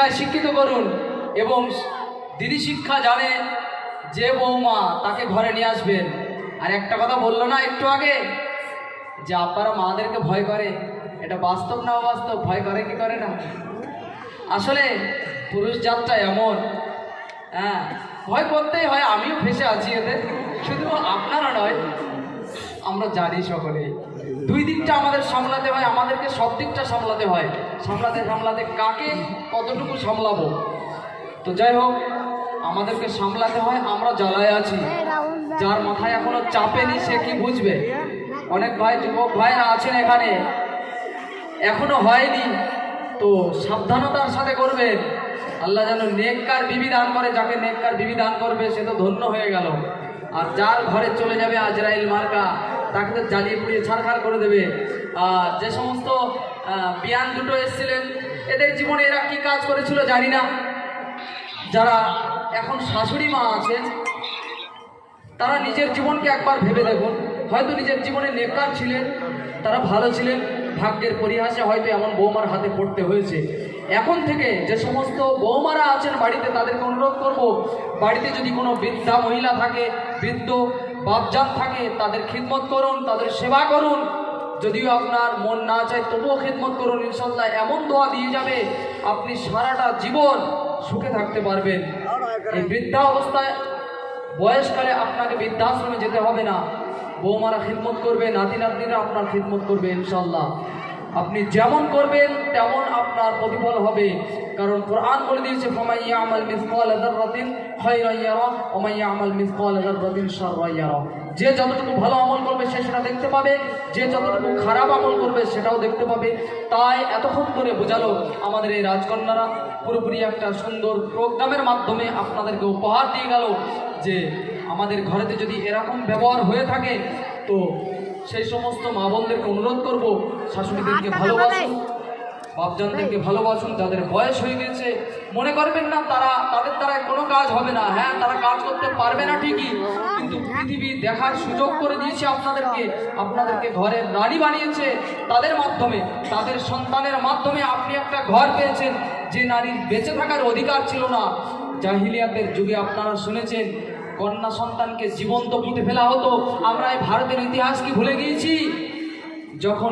শিক্ষায় শিক্ষিত করুন এবং দিনী শিক্ষা জানে যে বৌমা তাকে ঘরে নিয়ে আসবেন। আর একটা কথা বললো না একটু আগে যে আপনারা মাদেরকে ভয় করে, এটা বাস্তব না অবাস্তব? ভয় করে কি করে না? আসলে পুরুষ জাতটা এমন, হ্যাঁ, ভয় করতেই হয়। আমিও ফেসে আছি এতে, শুধু আপনারা নয়, আমরা জানি সকলেই। দুই দিকটা আমাদের সামলাতে হয়, আমাদেরকে সব দিকটা সামলাতে হয়। সামলাতে সামলাতে কাকে কতটুকু সামলাবো, তো যাই হোক, আমাদেরকে সামলাতে হয়। আমরা জ্বালায় আছি, যার মাথায় এখনো চাপেনি সে কি বুঝবে? অনেক ভাই, যুবক ভাইরা আছেন এখানে, এখনো হয়নি, তো সাবধানতার সাথে করবেন। আল্লাহ যেন নেককার বিবি দান করে, যাকে নেককার বিবি দান করবে সে তো ধন্য হয়ে গেল। আর যার ঘরে চলে যাবে আজরাইল মার্কা, তাকে তো জ্বালিয়ে পুড়িয়ে ছাড়খাড় করে দেবে। আর যে সমস্ত বিয়ান দুটো এসেছিলেন, এদের জীবনে এরা কি কাজ করেছিল জানি না। যারা এখন শাশুড়ি মা আছেন, তারা নিজের জীবনকে একবার ভেবে দেখুন। হয়তো নিজের জীবনে নেককার ছিলেন, তারা ভালো ছিলেন, ভাগ্যের পরিহাসে হয়তো এমন বৌমার হাতে পড়তে হয়েছে। এখন থেকে যে সমস্ত বৌমারা আছেন বাড়িতে, তাদেরকে অনুরোধ করব, বাড়িতে যদি কোনো বৃদ্ধা মহিলা থাকে, বৃদ্ধ বাপজান থাকে, তাদের খিদমত করুন, তাদের সেবা করুন। যদিও আপনার মন না চায় তবুও খিদমত করুন। ইনশাল্লাহ এমন দোয়া দিয়ে যাবে, আপনি সারাটা জীবন সুখে থাকতে পারবেন। এই বৃদ্ধা অবস্থায়, বয়সকালে আপনাকে বৃদ্ধাশ্রমে যেতে হবে না। বৌমারা খিদমত করবে, নাতি নাতনিরা আপনার খিদমত করবে। ইনশাল্লাহ আপনি যেমন করবেন তেমন আপনার প্রতিফল হবে। কারণ কোরআন বলে দিয়েছে, ফামান ইয়ামাল মিসকালা যাররাতিন খায়রান ইয়ারা ওয়া মান ইয়ামাল মিসকালা যাররাতিন শাররান ইয়ারা। যে যতটুকু ভালো আমল করবে সে সেটা দেখতে পাবে, যে যতটুকু খারাপ আমল করবে সেটাও দেখতে পাবে। তাই এতক্ষণ ধরে বোঝালো আমাদের এই রাজকন্যারা, পুরোপুরি একটা সুন্দর প্রোগ্রামের মাধ্যমে আপনাদেরকে উপহার দিয়ে গেল যে আমাদের ঘরেতে যদি এরকম ব্যবহার হয়ে থাকে, তো সেই সমস্ত মা বোনদেরকে অনুরোধ করব, শাশুড়িদেরকে ভালোবাসুন, বাপজানদেরকে ভালোবাসুন। যাদের বয়স হয়ে গেছে, মনে করবেন না তাদের দ্বারা কোনো কাজ হবে না। হ্যাঁ, তারা কাজ করতে পারবে না ঠিকই, কিন্তু পৃথিবী দেখার সুযোগ করে দিয়েছে আপনাদেরকে ঘরের রানী বানিয়েছে। তাদের মাধ্যমে, তাদের সন্তানের মাধ্যমে আপনি একটা ঘর পেয়েছেন। যে নারীর বেঁচে থাকার অধিকার ছিল না, জাহিলিয়াতের যুগে আপনারা শুনেছেন কন্যা সন্তানকে জীবন্ত পুঁতে ফেলা হতো। আমরা এই ভারতের ইতিহাস কি ভুলে গিয়েছি? যখন